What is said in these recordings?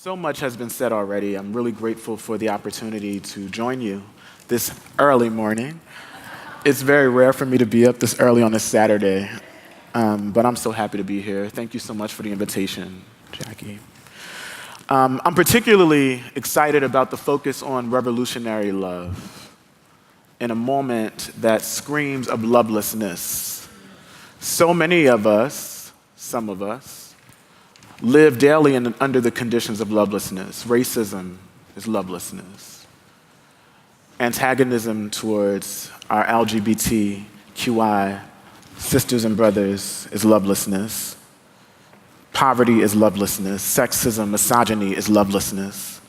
So much has been said already. I'm really grateful for the opportunity to join you this early morning. It's very rare for me to be up this early on a Saturday, but I'm so happy to be here. Thank you so much for the invitation, Jackie. I'm particularly excited about the focus on revolutionary love in a moment that screams of lovelessness. So many of us, some of us, live daily under the conditions of lovelessness. Racism is lovelessness. Antagonism towards our LGBTQI sisters and brothers is lovelessness. Poverty is lovelessness. Sexism, misogyny is lovelessness.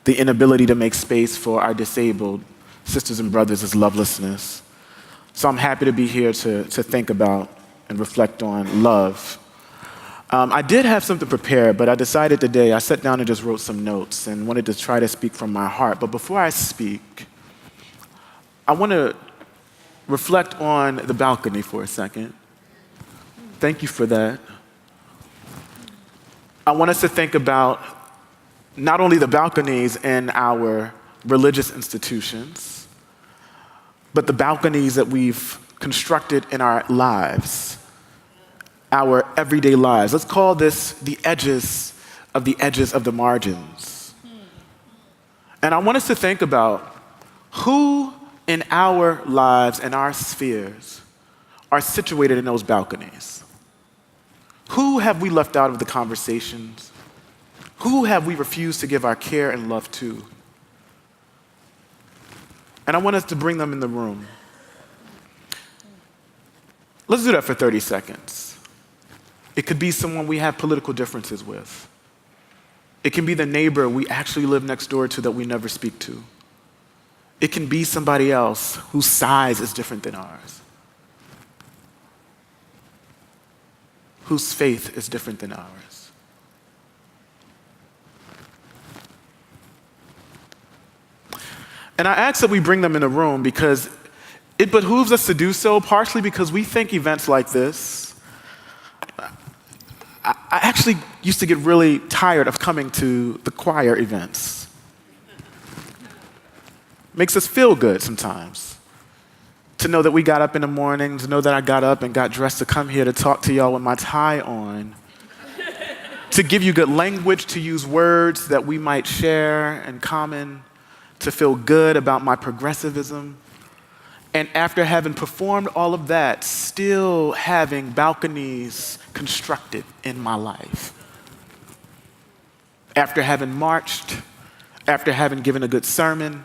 The inability to make space for our disabled sisters and brothers is lovelessness. So I'm happy to be here to think about and reflect on love. I did have something prepared, but I decided today, I sat down and just wrote some notes and wanted to try to speak from my heart. But before I speak, I want to reflect on the balcony for a second. Thank you for that. I want us to think about not only the balconies in our religious institutions, but the balconies that we've constructed in our lives, our everyday lives. Let's call this the edges of the margins. And I want us to think about who in our lives and our spheres are situated in those balconies. Who have we left out of the conversations? Who have we refused to give our care and love to? And I want us to bring them in the room. Let's do that for 30 seconds. It could be someone we have political differences with. It can be the neighbor we actually live next door to that we never speak to. It can be somebody else whose size is different than ours, whose faith is different than ours. And I ask that we bring them in a room because it behooves us to do so, partially because we think events like this. I actually used to get really tired of coming to the choir events. Makes us feel good sometimes to know that we got up in the morning, to know that I got up and got dressed to come here to talk to y'all with my tie on, to give you good language, to use words that we might share in common, to feel good about my progressivism. And after having performed all of that, still having balconies constructed in my life. After having marched, after having given a good sermon,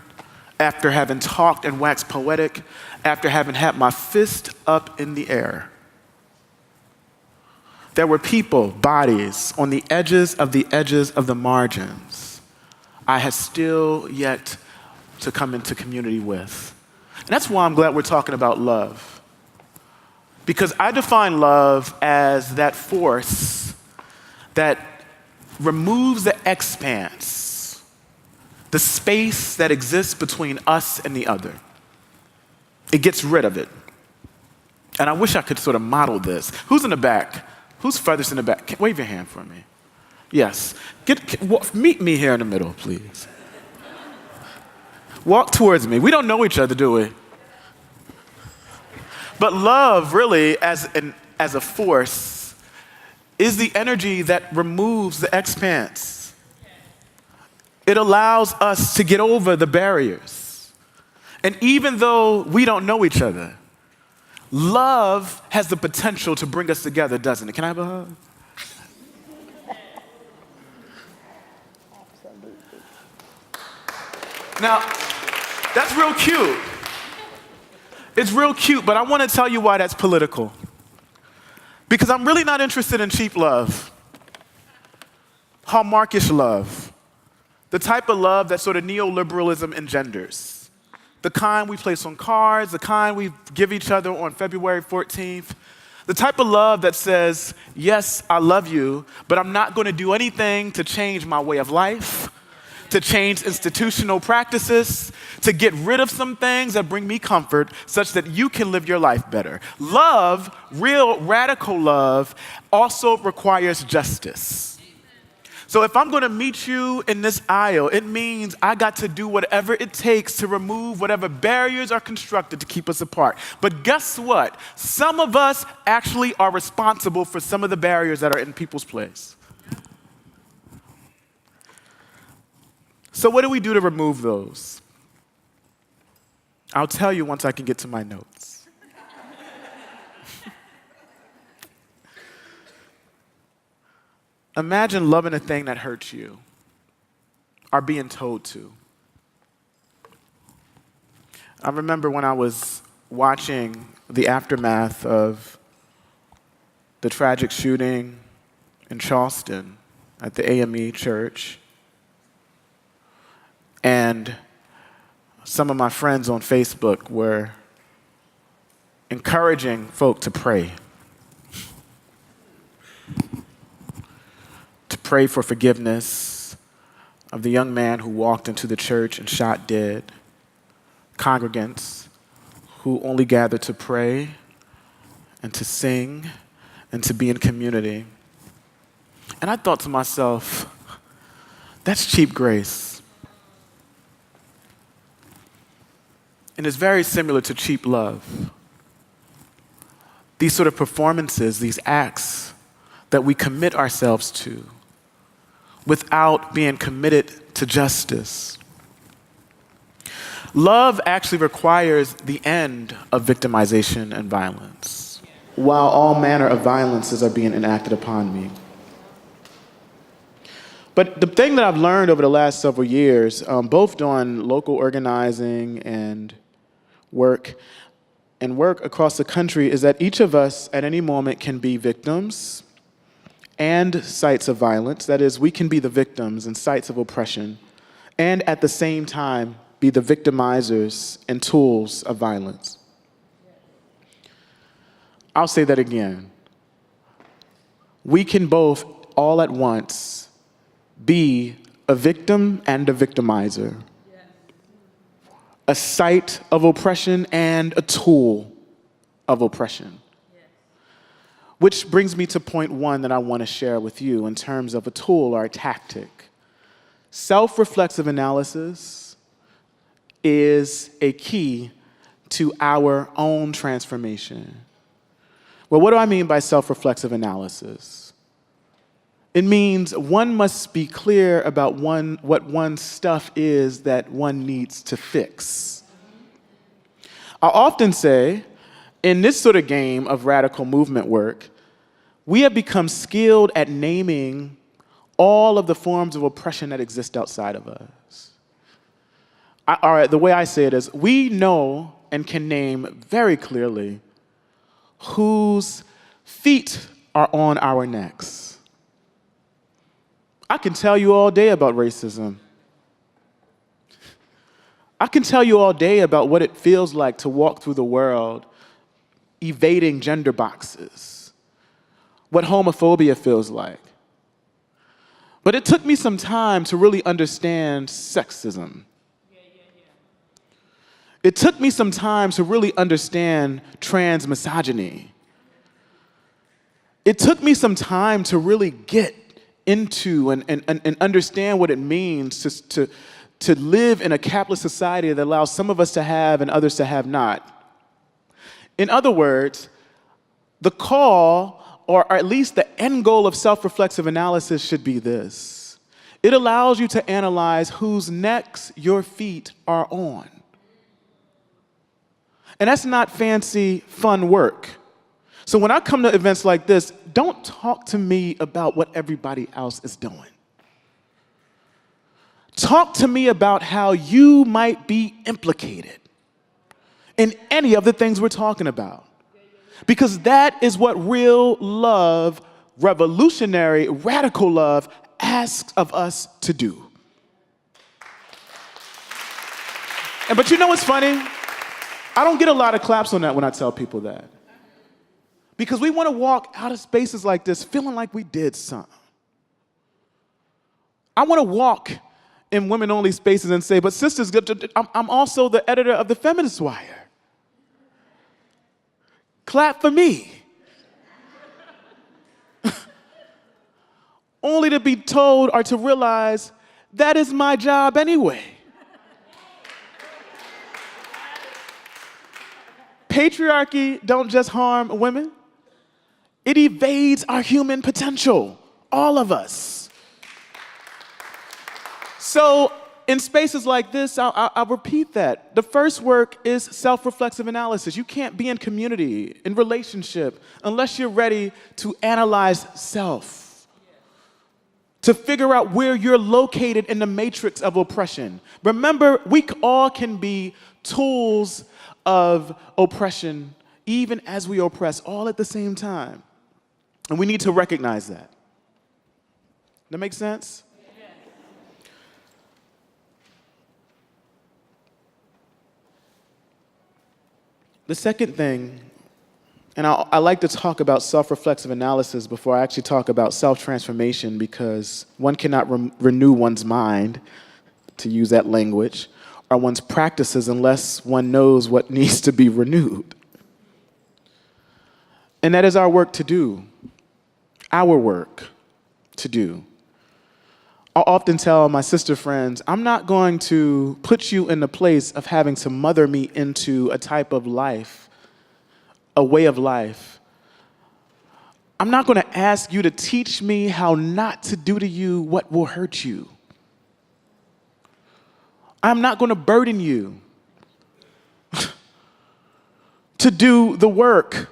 after having talked and waxed poetic, after having had my fist up in the air. There were people, bodies, on the edges of the margins I had still yet to come into community with. And that's why I'm glad we're talking about love. Because I define love as that force that removes the expanse, the space that exists between us and the other. It gets rid of it. And I wish I could sort of model this. Who's in the back? Who's furthest in the back? Wave your hand for me. Yes. Meet me here in the middle, please. Walk towards me. We don't know each other, do we? But love, really, as a force, is the energy that removes the expanse. It allows us to get over the barriers. And even though we don't know each other, love has the potential to bring us together, doesn't it? Can I have a hug? Now, that's real cute. It's real cute, but I want to tell you why that's political. Because I'm really not interested in cheap love, hallmarkish love, the type of love that sort of neoliberalism engenders, the kind we place on cards, the kind we give each other on February 14th, the type of love that says, yes, I love you, but I'm not going to do anything to change my way of life, to change institutional practices, to get rid of some things that bring me comfort such that you can live your life better. Love, real radical love, also requires justice. So if I'm going to meet you in this aisle, it means I got to do whatever it takes to remove whatever barriers are constructed to keep us apart. But guess what? Some of us actually are responsible for some of the barriers that are in people's place. So what do we do to remove those? I'll tell you once I can get to my notes. Imagine loving a thing that hurts you or being told to. I remember when I was watching the aftermath of the tragic shooting in Charleston at the AME church, and some of my friends on Facebook were encouraging folk to pray. To pray for forgiveness of the young man who walked into the church and shot dead, congregants who only gathered to pray and to sing and to be in community. And I thought to myself, that's cheap grace. And it's very similar to cheap love. These sort of performances, these acts that we commit ourselves to without being committed to justice. Love actually requires the end of victimization and violence, while all manner of violences are being enacted upon me. But the thing that I've learned over the last several years, both doing local organizing and work across the country, is that each of us at any moment can be victims and sites of violence. That is, we can be the victims and sites of oppression, and at the same time be the victimizers and tools of violence. I'll say that again. We can both, all at once, be a victim and a victimizer, a site of oppression and a tool of oppression. Which brings me to point one that I want to share with you in terms of a tool or a tactic. Self-reflexive analysis is a key to our own transformation. Well, what do I mean by self-reflexive analysis? It means one must be clear about what one's stuff is that one needs to fix. I often say, in this sort of game of radical movement work, we have become skilled at naming all of the forms of oppression that exist outside of us. The way I say it is, we know and can name very clearly whose feet are on our necks. I can tell you all day about racism. I can tell you all day about what it feels like to walk through the world evading gender boxes, what homophobia feels like. But it took me some time to really understand sexism. It took me some time to really understand trans misogyny. It took me some time to really get into and understand what it means to live in a capitalist society that allows some of us to have and others to have not. In other words, the call, or at least the end goal of self-reflexive analysis should be this. It allows you to analyze whose necks your feet are on. And that's not fancy, fun work. So when I come to events like this, don't talk to me about what everybody else is doing. Talk to me about how you might be implicated in any of the things we're talking about. Because that is what real love, revolutionary, radical love, asks of us to do. But you know what's funny? I don't get a lot of claps on that when I tell people that. Because we want to walk out of spaces like this feeling like we did something. I want to walk in women-only spaces and say, but sisters, I'm also the editor of the Feminist Wire. Clap for me. only to be told or to realize that is my job anyway. Patriarchy don't just harm women, it evades our human potential, all of us. So in spaces like this, I'll repeat that. The first work is self-reflexive analysis. You can't be in community, in relationship, unless you're ready to analyze self, to figure out where you're located in the matrix of oppression. Remember, we all can be tools of oppression, even as we oppress, all at the same time. And we need to recognize that. That make sense? The second thing, and I like to talk about self-reflexive analysis before I actually talk about self-transformation, because one cannot renew one's mind, to use that language, or one's practices unless one knows what needs to be renewed. And that is our work to do, our work to do. I often tell my sister friends, I'm not going to put you in the place of having to mother me into a type of life, a way of life. I'm not going to ask you to teach me how not to do to you what will hurt you. I'm not going to burden you to do the work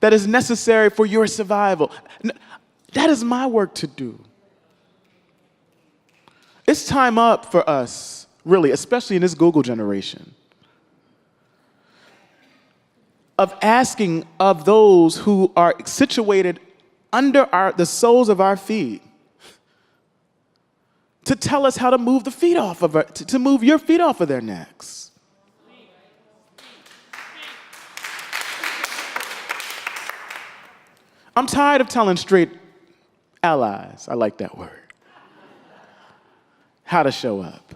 that is necessary for your survival. That is my work to do. It's time up for us, really, especially in this Google generation, of asking of those who are situated under the soles of our feet to tell us how to move the feet off of to move your feet off of their necks. I'm tired of telling straight allies, I like that word, how to show up.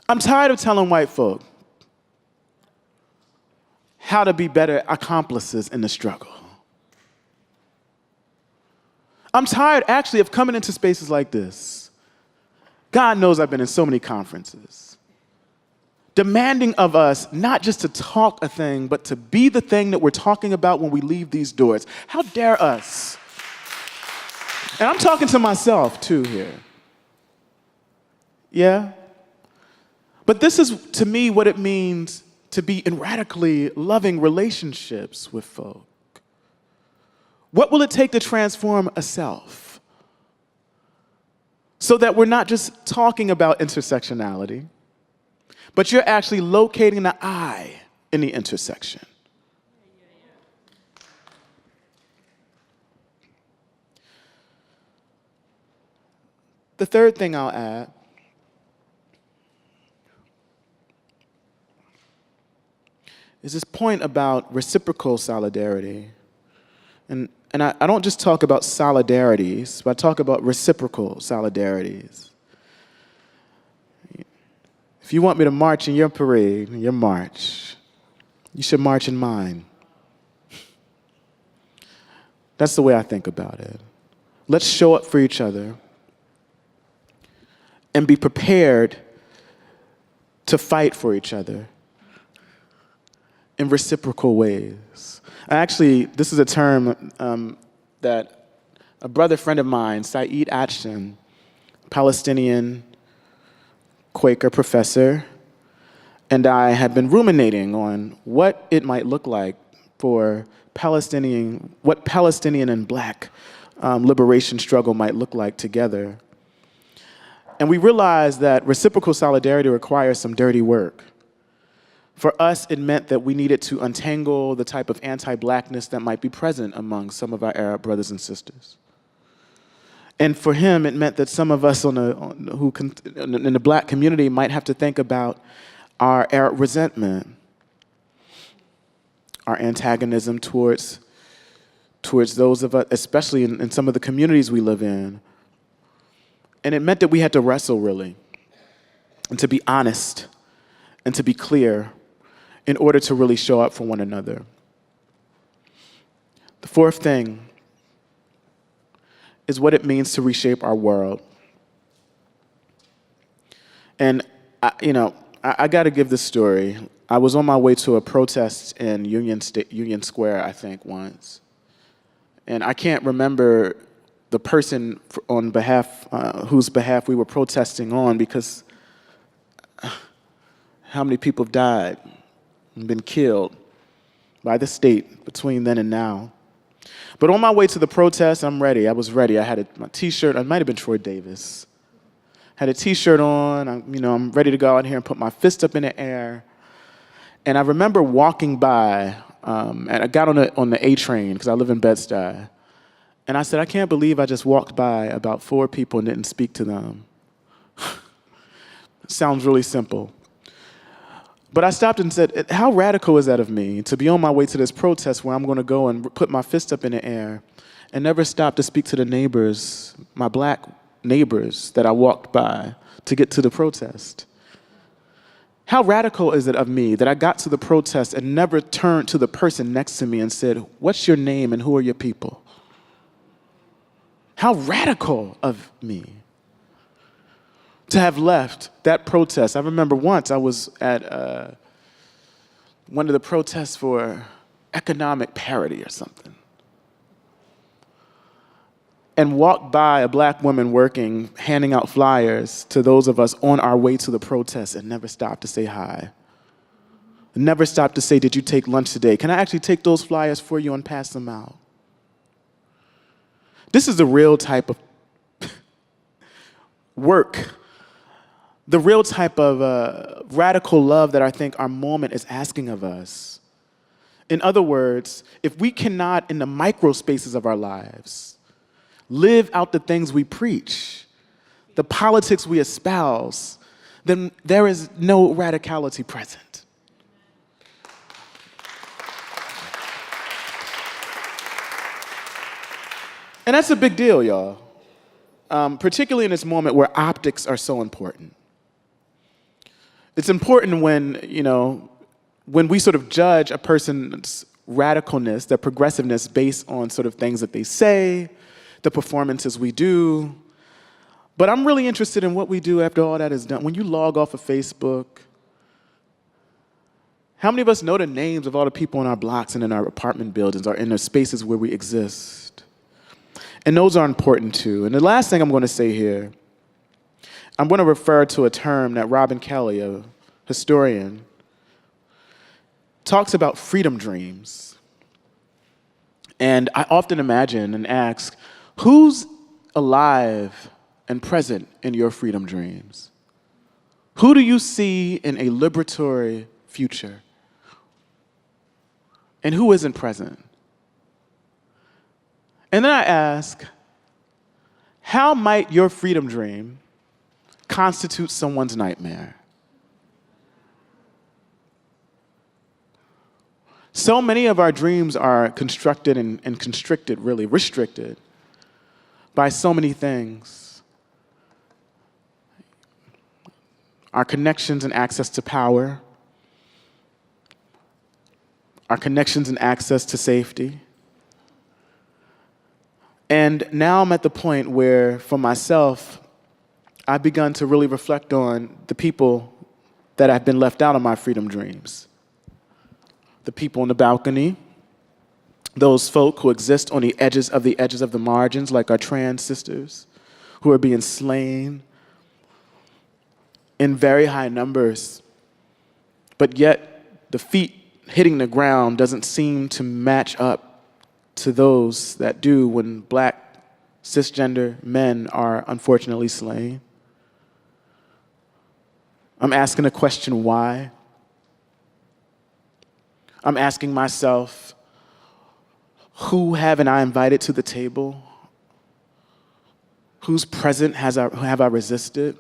I'm tired of telling white folk how to be better accomplices in the struggle. I'm tired, actually, of coming into spaces like this. God knows I've been in so many conferences, demanding of us not just to talk a thing, but to be the thing that we're talking about when we leave these doors. How dare us? And I'm talking to myself, too, here. Yeah? But this is, to me, what it means to be in radically loving relationships with folk. What will it take to transform a self? So that we're not just talking about intersectionality, but you're actually locating the I in the intersection. The third thing I'll add is this point about reciprocal solidarity. And I don't just talk about solidarities, but I talk about reciprocal solidarities. If you want me to march in your parade, in your march, you should march in mine. That's the way I think about it. Let's show up for each other and be prepared to fight for each other in reciprocal ways. Actually, this is a term that a brother friend of mine, Saeed Ashton, Palestinian Quaker professor, and I have been ruminating on what it might look like for what Palestinian and Black liberation struggle might look like together. And we realized that reciprocal solidarity requires some dirty work. For us, it meant that we needed to untangle the type of anti-Blackness that might be present among some of our Arab brothers and sisters. And for him, it meant that some of us in the Black community might have to think about our Arab resentment, our antagonism towards those of us, especially in some of the communities we live in. And it meant that we had to wrestle, really, and to be honest, and to be clear in order to really show up for one another. The fourth thing is what it means to reshape our world. And, I got to give this story. I was on my way to a protest in Union Square, I think, once. And I can't remember the person on behalf, whose behalf we were protesting on, because how many people have died and been killed by the state between then and now. But on my way to the protest, I'm ready. I was ready. I had my T-shirt. It might have been Troy Davis. Had a T-shirt on. I'm ready to go out here and put my fist up in the air. And I remember walking by, and I got on the A train because I live in Bed-Stuy. And I said, I can't believe I just walked by about 4 people and didn't speak to them. It sounds really simple. But I stopped and said, how radical is that of me to be on my way to this protest where I'm going to go and put my fist up in the air and never stop to speak to the neighbors, my black neighbors that I walked by to get to the protest? How radical is it of me that I got to the protest and never turned to the person next to me and said, what's your name and who are your people? How radical of me to have left that protest. I remember once I was at one of the protests for economic parity or something, and walked by a black woman working, handing out flyers to those of us on our way to the protest, and never stopped to say hi. Never stopped to say, did you take lunch today? Can I actually take those flyers for you and pass them out? This is the real type of work, the real type of radical love that I think our moment is asking of us. In other words, if we cannot, in the micro spaces of our lives, live out the things we preach, the politics we espouse, then there is no radicality present. And that's a big deal, y'all. Particularly in this moment where optics are so important. It's important when we sort of judge a person's radicalness, their progressiveness, based on sort of things that they say, the performances we do. But I'm really interested in what we do after all that is done. When you log off of Facebook, how many of us know the names of all the people in our blocks and in our apartment buildings or in the spaces where we exist? And those are important too. And the last thing I'm going to say here, I'm going to refer to a term that Robin Kelley, a historian, talks about freedom dreams. And I often imagine and ask, who's alive and present in your freedom dreams? Who do you see in a liberatory future? And who isn't present? And then I ask, how might your freedom dream constitute someone's nightmare? So many of our dreams are constructed and constricted, really, restricted by so many things. Our connections and access to power, our connections and access to safety. And now I'm at the point where, for myself, I've begun to really reflect on the people that have been left out of my freedom dreams. The people on the balcony, those folk who exist on the edges of the margins, like our trans sisters, who are being slain in very high numbers, but yet the feet hitting the ground doesn't seem to match up to those that do when black cisgender men are unfortunately slain. I'm asking the question, why? I'm asking myself, who haven't I invited to the table? Whose present have I resisted?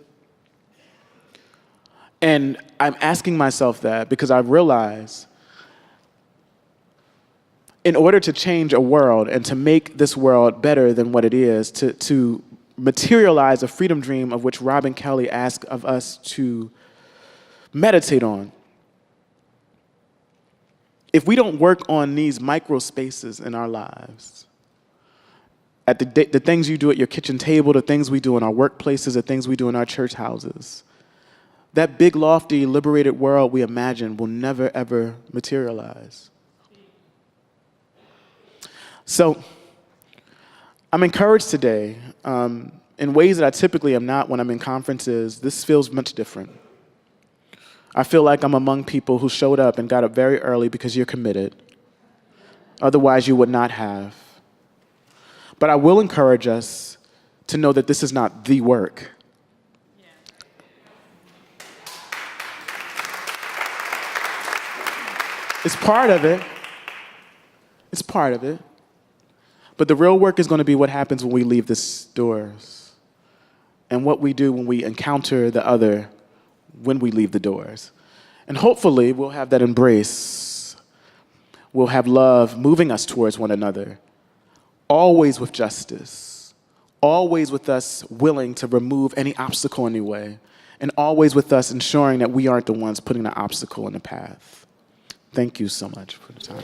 And I'm asking myself that because I realize in order to change a world and to make this world better than what it is, to materialize a freedom dream of which Robin Kelley asked of us to meditate on, if we don't work on these micro spaces in our lives, at the things you do at your kitchen table, the things we do in our workplaces, the things we do in our church houses, that big, lofty, liberated world we imagine will never, ever materialize. So I'm encouraged today, in ways that I typically am not when I'm in conferences. This feels much different. I feel like I'm among people who showed up and got up very early because you're committed. Otherwise, you would not have. But I will encourage us to know that this is not the work. It's part of it. It's part of it. But the real work is going to be what happens when we leave these doors and what we do when we encounter the other when we leave the doors. And hopefully we'll have that embrace. We'll have love moving us towards one another, always with justice, always with us willing to remove any obstacle in the way, and always with us ensuring that we aren't the ones putting the obstacle in the path. Thank you so much for the time.